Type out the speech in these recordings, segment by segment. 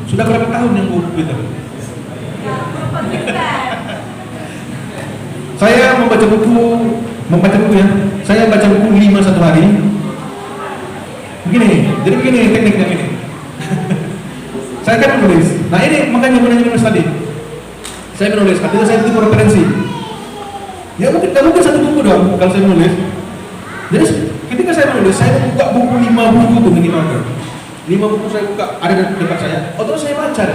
Sudah berapa tahun yang buku itu? Saya membaca buku ya. Saya baca buku 5 satu hari. Begini, jadi begini tekniknya ini. Saya kan menulis. Nah ini makanya menulis tadi. Saya menulis, artinya saya itu referensi. Ya mungkin satu buku dong kalau saya menulis. Jadi ketika saya menulis, saya buka buku 5 buku tuh minimal. 5 buku saya buka, ada di dekat saya. Terus saya baca.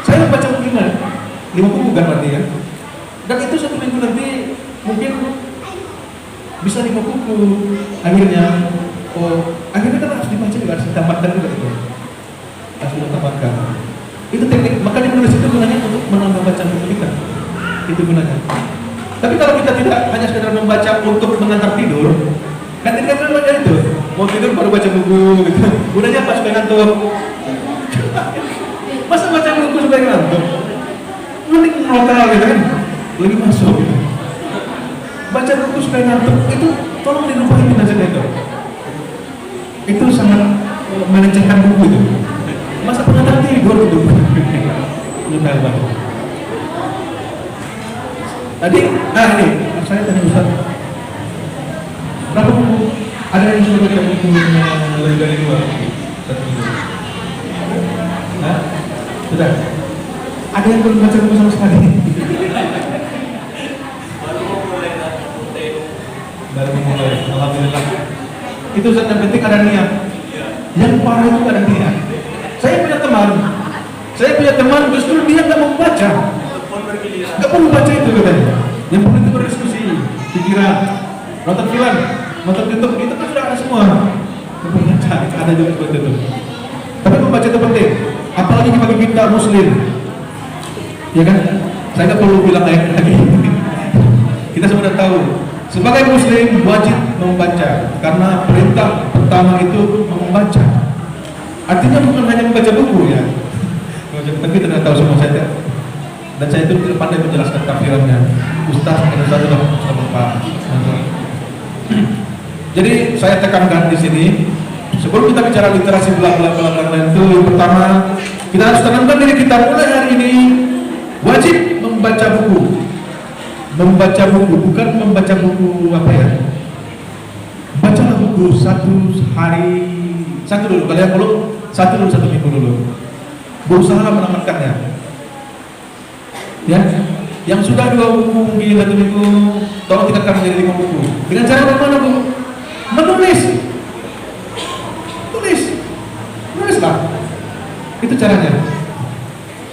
Saya membaca buku 5 buku kan berarti ya. Dan itu satu minggu nanti mungkin bisa 5 buku. Akhirnya kan harus dibaca juga, harus ditamatkan juga itu. Harus ditamatkan. Itu teknik, makanya menulis itu gunanya untuk menambah bacaan buku kita. Itu gunanya. Tapi kalau kita tidak hanya sekedar membaca untuk mengantar tidur, kan tidak kan baca itu. Mau tidur baru baca buku gitu. Gunanya apa? Supaya ngantuk. Masa baca buku supaya ngantuk? Mending lokal gitu kan. Lebih masuk gitu. Baca buku supaya ngantuk itu tolong dilupain aja itu. Itu sangat melecehkan buku itu. Masa pengantar tidur itu. Lupa banget. Tadi, ini saya tanya Ustaz. Berapa buku? Ada yang sudah baca buku lebih dari 2? Satu buku. Nah, sudah. Ada yang belum baca buku sama sekali? Baru mulai. Alhamdulillah. Itu Ustaz, yang penting ada niat. Yang parah itu ada niat. Saya punya teman justru dia nggak mau baca. Nggak perlu baca itu katanya. Yang perlu itu berdiskusi, pikiran, nonton film, nonton YouTube, itu kan sudah ada semua. Nggak perlu baca, ada juga seperti itu. Tapi membaca itu penting, apalagi bagi kita Muslim, ya kan? Saya nggak perlu bilang lagi. Kita sudah tahu, sebagai Muslim wajib membaca, karena perintah pertama itu membaca. Artinya bukan hanya membaca buku ya. Tapi tidak tahu semua saya. Dan saya itu tidak pandai menjelaskan tafsirannya. Ustaz sudah Pak. Jadi saya tekankan di sini, sebelum kita bicara literasi belakang itu, yang pertama kita harus tanamkan diri kita mulai hari ini wajib membaca buku. Membaca buku bukan membaca buku apa ya? Bacalah buku satu dulu. Kalian belum satu minggu dulu. Berusaha menamatkannya. Ya, yang sudah 2 buku mungkin 1 minggu, tolong tingkatkan menjadi 5 buku. Dengan cara bagaimana Bu? Tulislah. Itu caranya.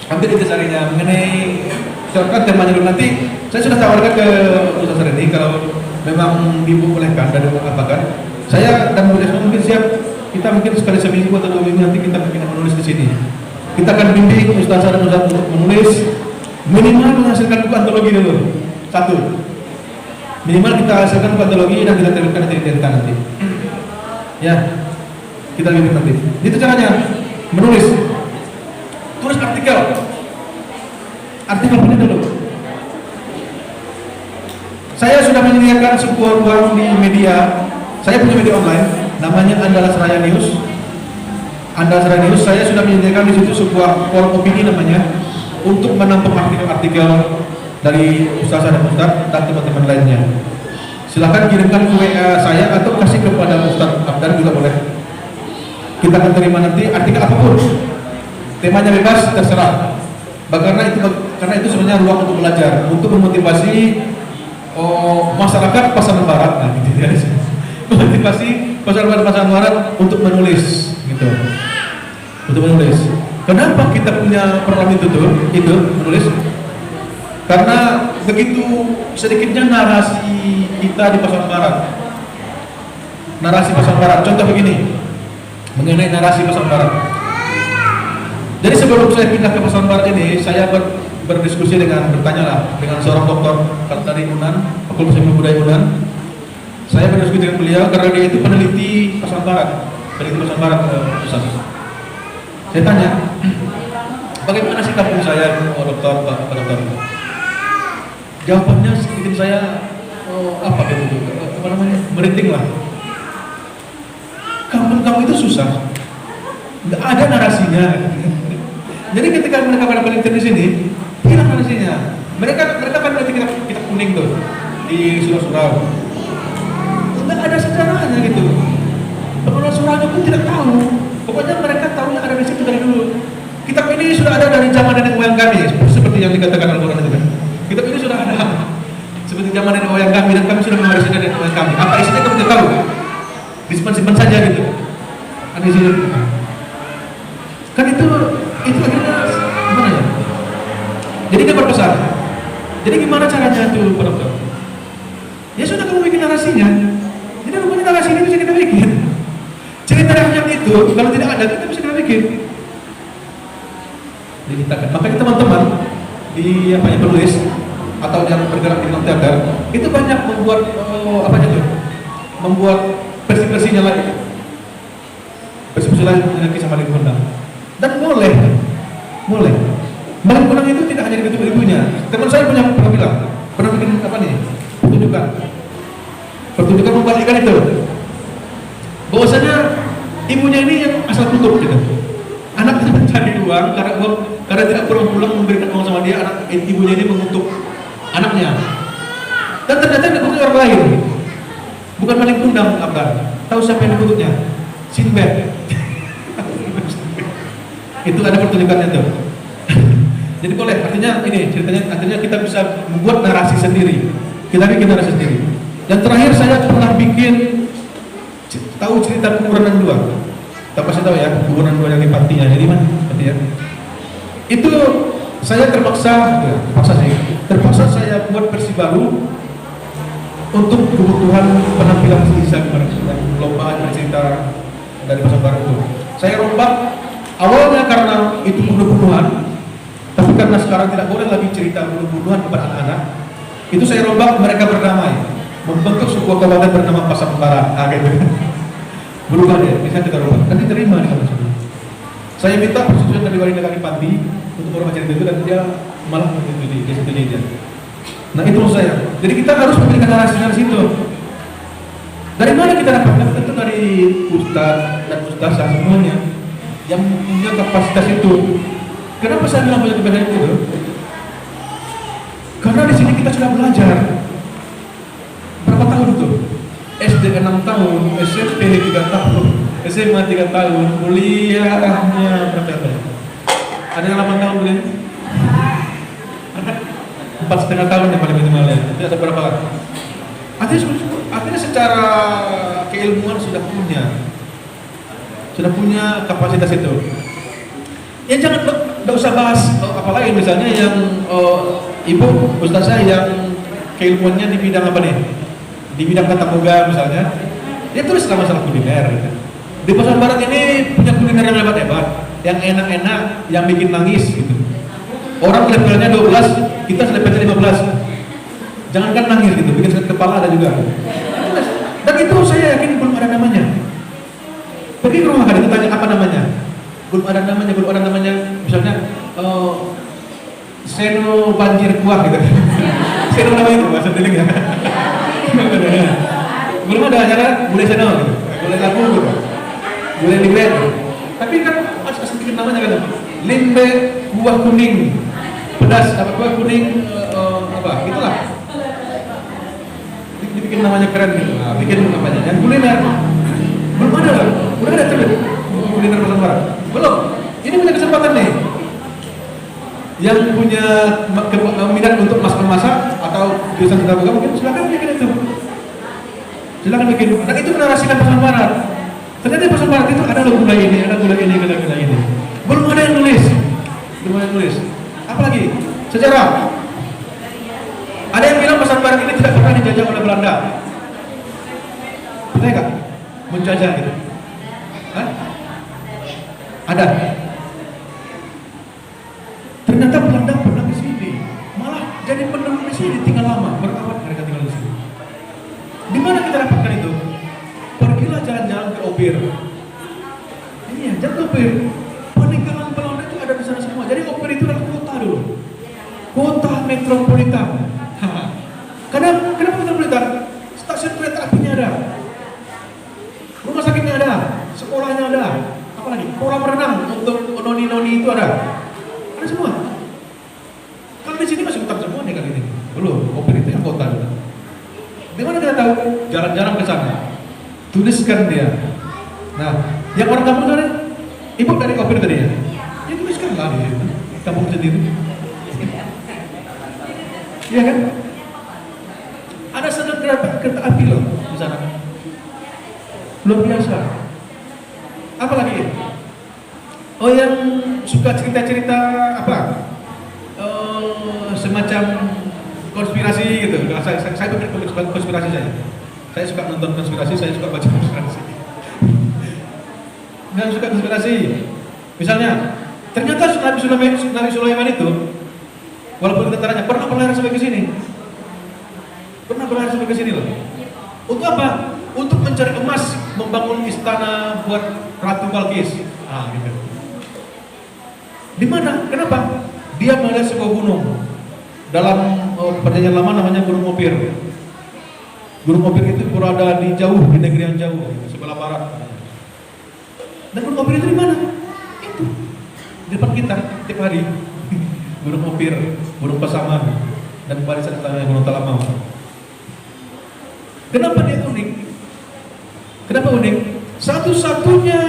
Hampir itu caranya. Mengenai misalkan temanya dulu nanti, saya sudah tawarkan ke Ustaz Reni kalau memang dibolehkan dan diapakan. Saya dan Bu Desmond mungkin siap. Kita mungkin sekali seminggu atau 2 minggu nanti kita mungkin menulis di sini. Kita akan bimbing Ustaz dan Ustaz untuk menulis. Minimal menghasilkan buku antologi dulu. 1. Minimal kita hasilkan buku antologi dan kita terbitkan di TNK nanti. Ya, kita bimbing nanti. Itu caranya. Menulis. Tulis artikel. Artikel ini dulu. Saya sudah menyediakan sebuah ruang di media. Saya punya media online, namanya Andalas Raya News. Andalas Raya News. Saya sudah menyediakan di situ sebuah kolom opini namanya. Untuk menampung artikel-artikel dari Ustaz dan Ustaz dan teman-teman lainnya. Silakan kirimkan ke WA saya atau kasih kepada Ustaz Abdar juga boleh. Kita akan terima nanti artikel apapun. Temanya bebas, terserah. Karena itu sebenarnya ruang untuk belajar, untuk memotivasi masyarakat Pasaman Barat. Nah, gitu ya. Motivasi masyarakat Pasaman Barat untuk menulis, gitu. Untuk menulis. Kenapa kita punya program itu menulis? Karena begitu sedikitnya narasi kita di Pasaman Barat. Narasi Pasaman Barat. Contoh begini, mengenai narasi Pasaman Barat. Jadi sebelum saya pindah ke Pasaman Barat ini, saya berdiskusi bertanya dengan seorang dokter dari Unan, Fakultas Ilmu Budaya Unan. Saya berdiskusi dengan beliau karena dia itu peneliti Pasaman Barat, Ustaz. Saya tanya, bagaimana sih kampung saya, dokter? Jawabannya bikin saya merinding lah. Kampung kamu itu susah, nggak ada narasinya. Jadi ketika mereka pada penelitian di sini, hilang narasinya. Mereka kan berarti kita kuning tuh di surau-surau. Nggak ada sejarahnya gitu. Pengelola suraunya pun tidak tahu. Pokoknya mereka tahunya ada di situ dari dulu. Kitab ini sudah ada dari zaman nenek moyang kami, seperti yang dikatakan Al-Quran itu kan. Kitab ini sudah ada seperti zaman nenek moyang kami dan kami sudah mewarisinya dari nenek moyang kami. Apa isinya kami tidak tahu. Disimpan-simpan saja gitu. Ada isinya. Kan itu akhirnya gimana ya? Jadi dia berpesan. Jadi gimana caranya itu penonton? Ya sudah kamu bikin narasinya. Jadi rupanya narasi ini bisa kita bikin. Cerita yang itu kalau tidak ada kita bisa kita bikin. Diceritakan. Makanya teman-teman di penulis atau yang bergerak di teater itu banyak membuat membuat versi-versinya lagi. Versi-versi lain dengan kisah Malik Kundang. Dan boleh. Malik Kundang itu tidak hanya ditutup ibunya. Teman saya pernah bikin pertunjukan membalikkan itu. Bahwasanya ibunya ini yang asal tutup gitu. Anak itu mencari uang karena tidak pulang memberikan uang sama dia, ibunya ini mengutuk anaknya. Dan ternyata dikutuk orang lain. Bukan Malik Kundang, tahu siapa yang dikutuknya? Sinbad. Itu ada pertunjukannya tuh. Jadi boleh, artinya ini ceritanya, artinya kita bisa membuat narasi sendiri. Kita bikin narasi sendiri. Dan terakhir saya pernah bikin tahu cerita Kuburan 2. Kita pasti tahu ya, Kuburan 2 yang di Pantinya. Jadi mana? Panti ya. Itu saya terpaksa saya buat versi baru untuk kebutuhan penampilan Isa kemarin yang lomba cerita dari Pasar Baru itu. Saya rombak awalnya karena itu bunuh-bunuhan, tapi karena sekarang tidak boleh lagi cerita bunuh-bunuhan kepada anak-anak, itu saya rombak mereka berdamai, membentuk sebuah kawanan bernama Pasar Baru. Gitu. Berubah deh, bisa kita rombak dan diterima di kampus. Saya minta persetujuan dari Wali Negara Panti untuk merubah cerita itu dan dia malah menyetujui, dia setujui dia. Nah itu maksud saya. Jadi kita harus memberikan narasi dari situ. Dari mana kita dapatkan? Tentu dari ustadz dan ustazah semuanya yang punya kapasitas itu. Kenapa saya bilang punya kebenaran itu? Karena di sini kita sudah belajar. Berapa tahun itu? SD 6 tahun, SMP 3 tahun, SMA 3 tahun, kuliahnya berapa tahun? Ada yang 8 tahun kuliah? 4,5 tahun yang paling minimal ya. Itu ada berapa lagi? Artinya secara keilmuan sudah punya kapasitas itu. Ya jangan usah bahas apalagi misalnya yang ibu ustazah yang keilmuannya di bidang apa nih? Di bidang tata boga misalnya, dia tulislah masalah kuliner. Gitu. Di Pasar Barat ini punya kuliner yang hebat-hebat, yang enak-enak, yang bikin nangis gitu. Orang levelnya 12, kita levelnya 15. Jangankan nangis gitu, bikin sakit kepala ada juga. Dan itu saya yakin belum ada namanya. Pergi ke rumah itu tanya apa namanya. Belum ada namanya. Misalnya seno banjir kuah gitu. Seno namanya itu bahasa Teling ya. Belum ada acara boleh seno gitu. Boleh lagu gitu. Boleh limbe. Tapi kan harus bikin namanya kan. Limbe buah kuning. Pedas apa buah kuning itulah. Dibikin namanya keren gitu. Nah, bikin namanya yang kuliner. Belum ada kan? Udah ada terus kuliner Pasar Barat? Belum. Ini punya kesempatan nih. Yang punya minat untuk masak atau jurusan tata boga mungkin silakan bikin itu. Silakan bikin. Dan itu menarasikan Pasar Barat. Ternyata di Pasar Barat itu ada loh gula ini. Belum ada yang nulis. Apalagi sejarah. Ada yang bilang Pasar Barat ini tidak pernah dijajah oleh Belanda. Betul nggak? Menjajah gitu. Hah? Ada. Ternyata Belanda pernah di sini. Malah jadi penduduk di sini tinggal lama. Berabad mereka tinggal di sini. Di mana kita dapatkan itu? Pergilah jalan-jalan ke Opir. Iya, jangan ke Opir. Peninggalan Belanda itu ada di sana semua. Jadi Opir itu adalah kota dulu. Kota metropolitan. Kenapa metropolitan? Stasiun kereta apinya ada. Rumah sakitnya ada, sekolahnya ada, apalagi kolam renang untuk noni-noni itu ada. Ada semua. Kalau di sini masih utang semua nih kali ini. Belum, Opir itu anggota juga. Di mana kita tahu? Jarang-jarang ke sana. Tuliskan dia. Nah, yang orang kampung sana, ibu dari Opir tadi ya? Ya tuliskan lah di kampung sendiri. Iya kan? Ada sedang kereta api loh di sana. Luar biasa. Apa lagi? Oh, yang suka cerita-cerita apa? Semacam konspirasi gitu. Saya pikir konspirasi saya. Saya suka nonton konspirasi, saya suka baca konspirasi. Yang suka konspirasi. Misalnya, ternyata Nabi Sulaiman itu, walaupun tentaranya pernah berlayar sampai ke sini. Pernah berlayar sampai ke sini loh. Untuk apa? Untuk mencari emas, membangun istana buat Ratu Balkis. Ah, gitu. Di mana? Kenapa? Dia melihat sebuah gunung. Dalam perjanjian lama namanya Gunung Opir. Gunung Opir itu berada di jauh, di negeri yang jauh, sebelah barat. Dan Gunung Opir itu di mana? Itu di depan kita tiap hari. Gunung Opir, Gunung Pasaman, dan barisan setelahnya Gunung Talamau. Kenapa dia unik? Kenapa unik? Satu-satunya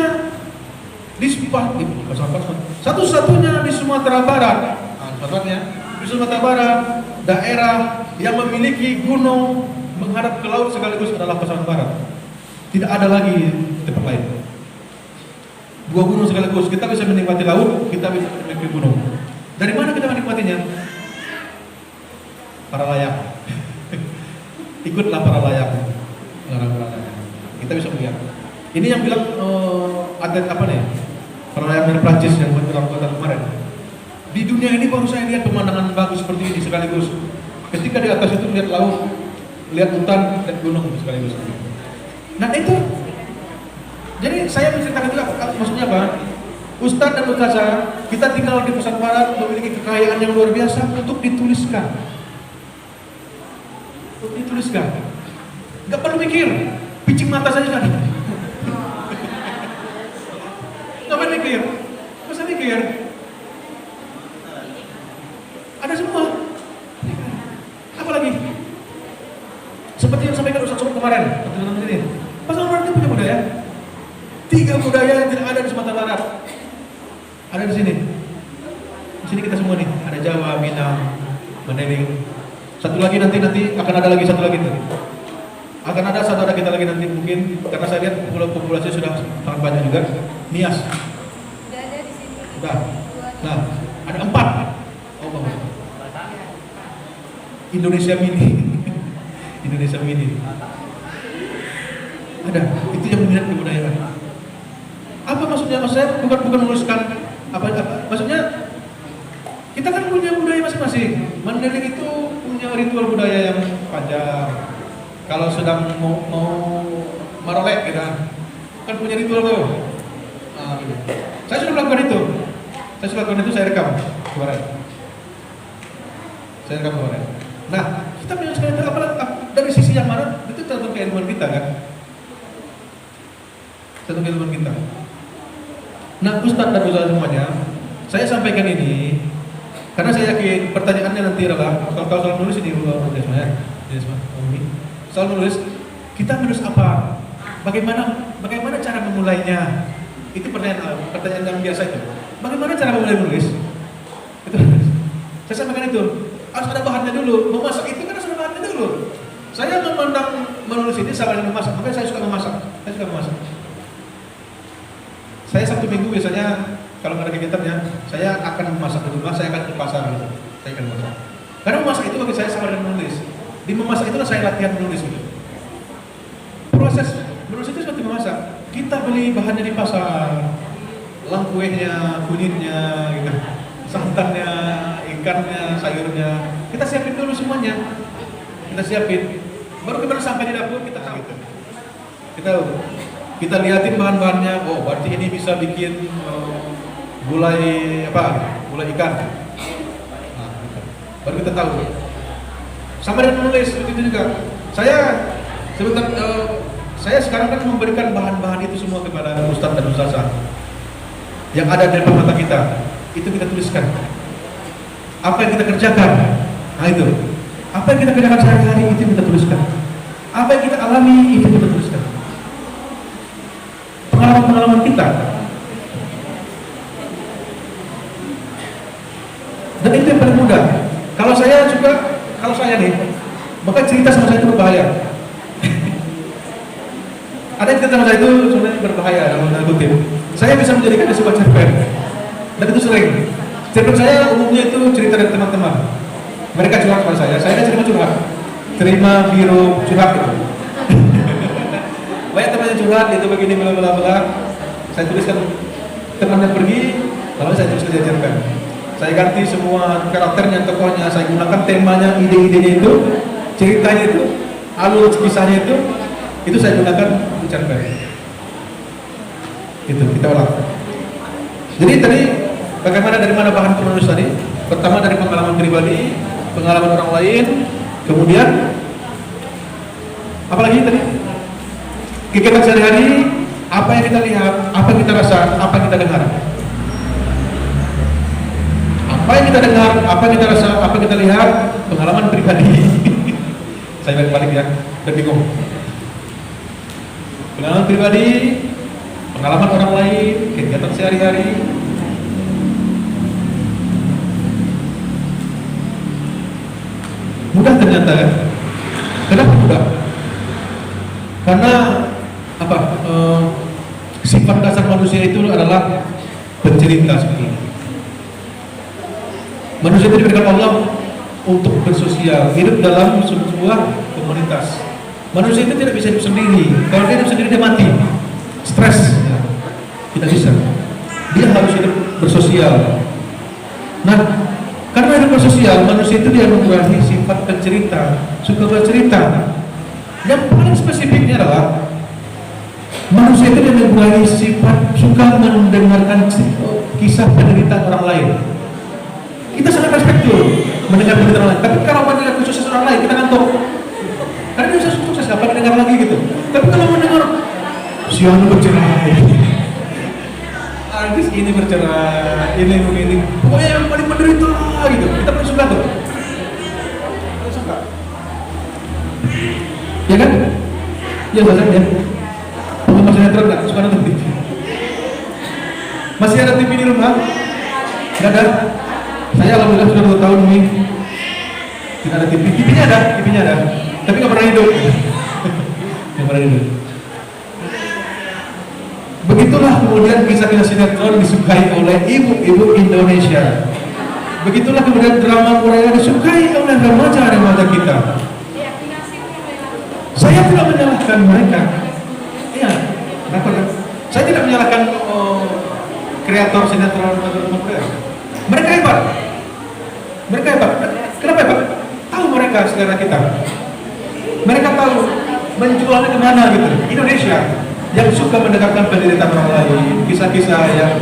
di satu-satunya di Sumatera Barat. Di Sumatera Barat, daerah yang memiliki gunung menghadap ke laut sekaligus adalah Pasaman Barat. Tidak ada lagi tempat lain. Dua gunung sekaligus, kita bisa menikmati laut, kita bisa menikmati gunung. Dari mana kita menikmatinya? Para layak. Ikutlah para layak. Kita bisa melihat. Ini yang bilang atlet apa nih? Para layak dari Prancis yang bilang kota kemarin. Di dunia ini baru saya lihat pemandangan bagus seperti ini sekaligus. Ketika di atas itu lihat laut, lihat hutan, lihat gunung sekaligus. Nah itu. Jadi saya menceritakan itu maksudnya apa? Ustadz dan Ustazah, kita tinggal di Pasaman Barat memiliki kekayaan yang luar biasa untuk dituliskan. Untuk dituliskan. Gak perlu mikir, picing mata saja kan. Gak perlu mikir, gak usah mikir. Ada semua. Apa lagi? Seperti yang sampaikan Ustadz Sobat kemarin, teman-teman ini. Pasaman Barat itu punya budaya. 3 budaya yang tidak ada di Sumatera Barat. Ada di sini. Di sini kita semua nih. Ada Jawa, Minang, Mandailing. Satu lagi nanti akan ada lagi satu lagi tuh. Akan ada satu ada kita lagi nanti mungkin karena saya lihat populasi sudah sangat banyak juga. Nias. Sudah ada di sini. Sudah. Nah, ada 4. Oh bagus. Indonesia Mini. Indonesia Mini. Ada. Itu yang minat kebudayaan. Apa maksudnya? Maksudnya bukan menuliskan apa maksudnya kita kan punya budaya masing-masing. Mandailing itu punya ritual budaya yang panjang. Kalau sedang mau marolek kita kan punya ritual tuh. Nah, gitu. Saya sudah melakukan itu. Saya rekam kemarin. Nah, kita punya sekali apa dari sisi yang mana itu tergantung keilmuan kita kan. Tergantung keilmuan kita. Nah, Ustadz dan Ustazah semuanya, saya sampaikan ini karena saya yakin pertanyaannya nanti adalah kalau soal menulis ini soal menulis kita menulis apa? Bagaimana cara memulainya? Itu pertanyaan yang biasa itu. Bagaimana cara memulai menulis? Itu saya sampaikan itu. Harus ada bahannya dulu. Memasak itu kan harus ada bahannya dulu. Saya memandang menulis ini sama dengan memasak. Makanya saya suka memasak. Saya Sabtu Minggu biasanya kalau ada kegiatannya, saya akan memasak di rumah, saya akan ke pasar gitu. Saya akan memasak. Karena memasak itu bagi saya sama dengan menulis. Di memasak itulah saya latihan menulis gitu. Proses menulis itu seperti memasak. Kita beli bahannya di pasar, langkuehnya, kunyitnya, gitu, santannya, ikannya, sayurnya. Kita siapin dulu semuanya. Baru kita sampai di dapur kita tahu gitu. Kita lihatin bahan-bahannya. Oh, berarti ini bisa bikin gulai ikan. Nah, gitu. Baru kita tahu. Sama dengan menulis begitu juga. Saya sekarang kan memberikan bahan-bahan itu semua kepada Ustadz dan Ustazah yang ada di depan mata kita. Itu kita tuliskan. apa yang kita kerjakan. Nah itu, apa yang kita kerjakan sehari-hari itu yang kita tuliskan. Apa yang kita alami itu yang kita tuliskan. Pengalaman-pengalaman kita. Dan itu yang paling mudah. Kalau saya nih, maka cerita sama saya itu berbahaya. Ada yang cerita sama saya itu sebenarnya berbahaya dalam tanda kutip. Saya bisa menjadikan sebuah cerpen, dan itu sering. Cerpen saya umumnya itu cerita dari teman-teman. Mereka curhat pada saya terima curhat, terima biro curhat gitu. Banyak temannya curhat, itu begini bla bla bla. Saya tuliskan, temannya pergi, lalu saya tuliskan di cerpen. Saya ganti semua karakternya, tokohnya, saya gunakan temanya, ide-idenya itu, ceritanya itu, alur kisahnya itu saya gunakan di cerpen. Itu kita ulang. Jadi tadi bagaimana, dari mana bahan penulis tadi? Pertama dari pengalaman pribadi, pengalaman orang lain, kemudian apa lagi tadi? Kegiatan sehari-hari, apa yang kita lihat, apa yang kita rasa, apa yang kita dengar. Apa yang kita dengar, apa yang kita rasa, apa yang kita lihat, pengalaman pribadi. Saya balik ya, udah bingung. Pengalaman pribadi, pengalaman orang lain, kegiatan sehari-hari. Mudah ternyata ya. Kenapa mudah? Karena apa? Sifat dasar manusia itu adalah bercerita seperti. Manusia itu diberikan Allah untuk bersosial, hidup dalam sebuah komunitas. Manusia itu tidak bisa hidup sendiri. Kalau dia hidup sendiri dia mati, stres. Ya. Tidak bisa. Dia harus hidup bersosial. Nah, karena hidup bersosial, manusia itu dia mengurangi sifat pencerita, suka bercerita. Yang paling spesifiknya adalah manusia itu dia mengurangi sifat suka mendengarkan kisah penderitaan orang lain. Kita sangat respect mendengar penderitaan orang lain. Tapi kalau mendengar sukses orang lain, kita ngantuk. Karena dia bisa sukses, kapan dengar lagi gitu. Tapi kalau mendengar si anu bercerai, artis ini bercerai, ini begini, pokoknya yang paling menderita gitu, kita paling suka tuh. Paling suka. Ya kan? Ya bahkan ya. Penggemar sinetron nggak? Suka nonton TV? Masih ada TV di rumah? Nggak ada? Saya alhamdulillah sudah 2 tahun ini tidak ada TV. TV-nya ada, tapi nggak pernah hidup. Nggak pernah hidup. Begitulah kemudian kisah-kisah sinetron disukai oleh ibu-ibu Indonesia. Begitulah kemudian drama Korea disukai oleh remaja-remaja kita. Saya tidak menyalahkan mereka. Iya, kenapa kan? Saya tidak menyalahkan kreator sinetron atau drama Korea. Mereka hebat. Kenapa hebat? Tahu mereka selera kita. Mereka tahu menjualnya kemana gitu. Indonesia yang suka mendekatkan penderitaan orang lain, kisah-kisah yang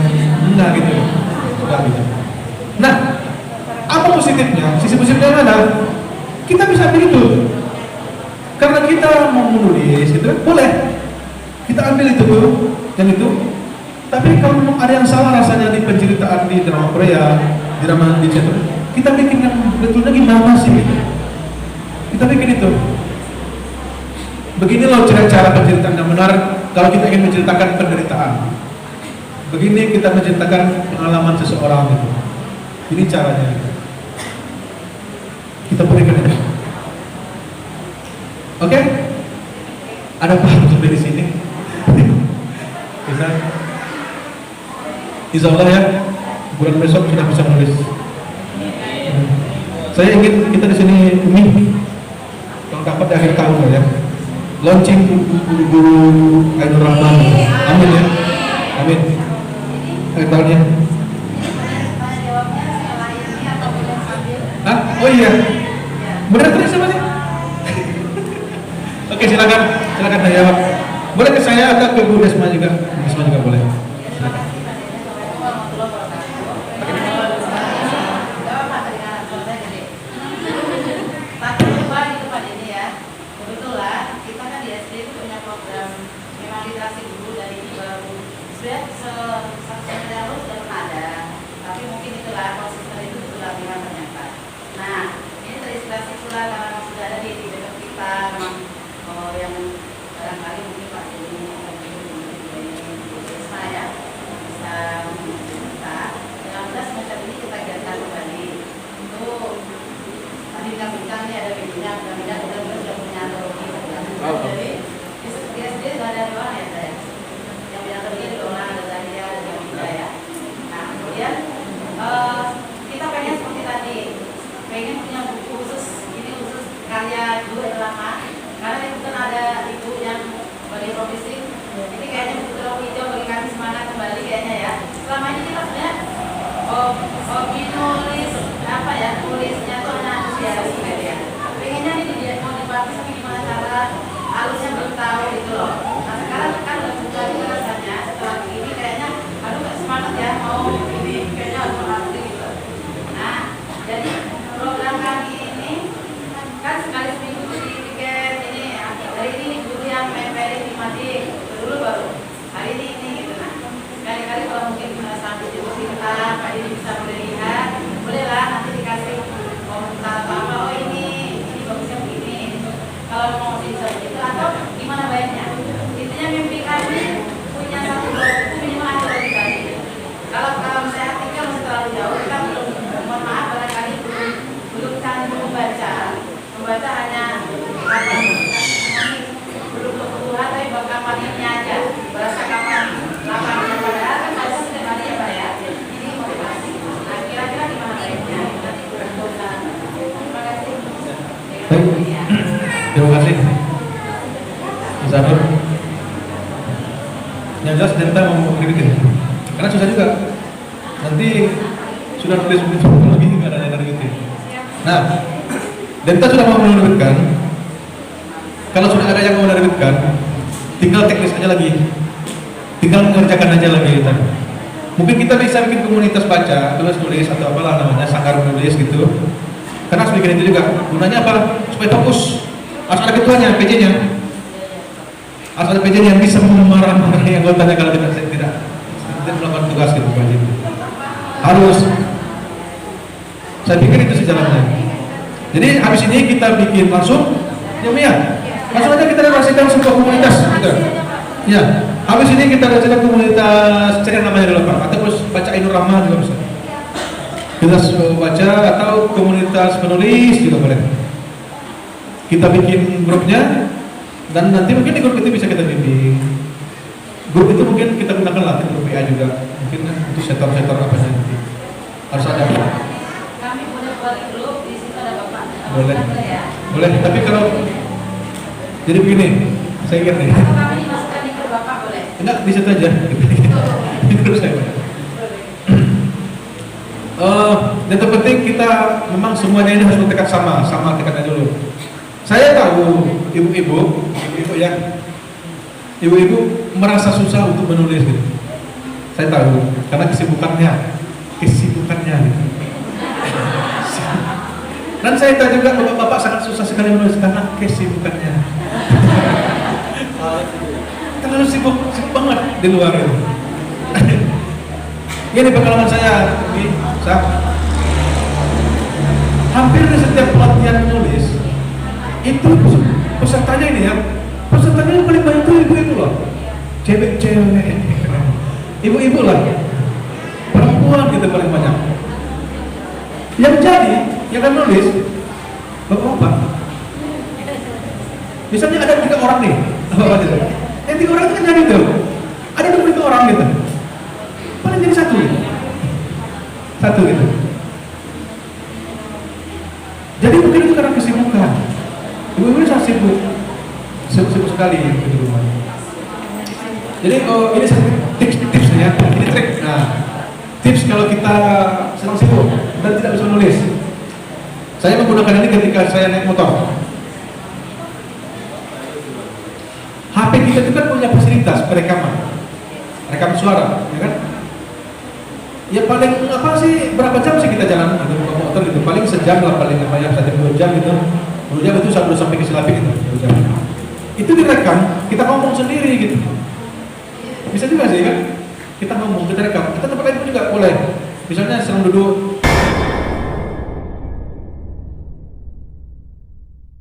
gitu. Nah, apa positifnya? Sisi positifnya mana? Kita bisa begitu. Karena kita mau menulis, gitu kan? Boleh. Kita ambil itu tuh, yang itu. Tapi kalau memang ada yang salah rasanya di penceritaan di drama Korea, di drama di sinetron, kita bikin yang betulnya gimana sih gitu. Kita bikin itu. Begini loh cara penceritaan yang benar kalau kita ingin menceritakan penderitaan. Begini kita menceritakan pengalaman seseorang itu. Ini caranya. Kita berikan itu. Oke? Ada apa sampai di sini? Bisa? Insya Allah ya, bulan besok kita bisa menulis. Saya ingin kita di sini Umi dapat di akhir tahun ya. Launching guru Ainur Rahman. Amin ya. Amin. Akhir tahunnya. Hah? Oh iya. Moderatornya siapa sih? Oke, silakan saya jawab. Boleh ke saya atau ke Bu Desma juga? Desma juga boleh. Silakan. Sudah ada, tapi mungkin itulah konsisten itu butuh latihan ternyata. hobi nulis apa ya, tulisnya tuh anak antusias gitu ya. Pengennya nih dia mau dibagus tapi gimana cara halusnya belum tahu gitu loh. Nah sekarang kan udah buka juga rasanya setelah ini kayaknya aduh gak semangat ya mau ini kayaknya harus mengerti gitu. Nah jadi program kami ini kan sekali seminggu tuh di tiket ini hari ini dulu yang main-main di Madi dulu baru hari ini gitu. Nah kali-kali kalau mungkin sampai di kita Pak ini bisa boleh lihat, bolehlah nanti dikasih komentar apa oh ini bagusnya begini. Kalau mau bisa begitu atau gimana baiknya? Intinya mimpi kami punya satu buku minimal ada lagi kali. Kalau saya artikel masih terlalu jauh, kita belum, mohon maaf barangkali belum candu membaca hanya apa belum kebutuhan tapi kapan ini aja berasa kapan lapangannya padahal kan harus setiap hari ya Pak ya. Ini motivasi. Nah kira-kira gimana baiknya? Nanti berkomentar. Terima kasih. Terima kasih. Mas Abdul. Yang jelas Denta mau kritik karena susah juga. Nanti sudah nulis lagi nggak ada yang kritik. Nah, Denta sudah mau menerbitkan. Kalau sudah ada yang mau menerbitkan, tinggal teknis aja lagi. Tinggal mengerjakan aja lagi kita. Mungkin kita bisa bikin komunitas baca, tulis atau apalah namanya, sanggar menulis gitu. Karena harus bikin itu juga. Gunanya apa? Supaya fokus. Harus ada ketuanya, PJ-nya. Harus ada PJ yang bisa memarah-marahi anggotanya kalau tidak melakukan tugas gitu wajib. Harus. Saya pikir itu sih jalannya. Jadi habis ini kita bikin langsung, ya. Langsung aja kita relasikan sebuah komunitas gitu. Ya, habis ini kita relasikan komunitas cari namanya dulu Pak, atau terus baca Ainur Rahman juga bisa. Kita baca atau komunitas penulis juga boleh. Kita bikin grupnya dan nanti mungkin di grup itu bisa kita bimbing. Grup itu mungkin kita gunakan lah grup PA juga. Mungkin untuk setor-setor apa nanti. Harus ada. Kami punya buat grup di situ ada Bapak. Boleh. Ya. Boleh, tapi kalau jadi begini, saya ingat nih. Atau kami dimasukkan di grup Bapak boleh? Enggak, di situ aja. Di grup saya. Dan terpenting kita memang semuanya ini harus bertekad sama tekadnya dulu. Saya tahu ibu-ibu ya, ibu-ibu merasa susah untuk menulis gitu. Saya tahu karena kesibukannya gitu. Dan saya tahu juga bapak-bapak sangat susah sekali menulis karena kesibukannya. Terlalu sibuk banget di luar itu. Ini pengalaman saya, hampir di setiap pelatihan menulis itu pesertanya ini ya, pesertanya yang paling banyak itu ibu-ibu loh, cewek-cewek, ibu-ibu lah, perempuan gitu paling banyak. Yang jadi, yang akan nulis, bapak-bapak. Misalnya ada 3 orang nih, apa gitu? Yang 3 orang itu kan jadi tuh, ada 23 orang gitu. Paling jadi satu gitu. Jadi mungkin itu karena kesibukan. Ibu-ibu ini sangat sibuk sekali di rumah. Jadi ini tips-tipsnya, ini trik. Nah, tips kalau kita sedang sibuk dan tidak bisa menulis. Saya menggunakan ini ketika saya naik motor. HP kita itu kan punya fasilitas rekam suara, ya kan? Ya paling apa sih, berapa jam sih kita jalan gitu, motor gitu, paling sejam lah, paling apa ya, 1-2 jam gitu. 2 jam itu sampai ke Silapik gitu, 2 jam. Itu direkam, kita ngomong sendiri gitu. Bisa juga sih kan? Kita ngomong, kita rekam, kita tempat lain pun juga boleh. Misalnya sedang duduk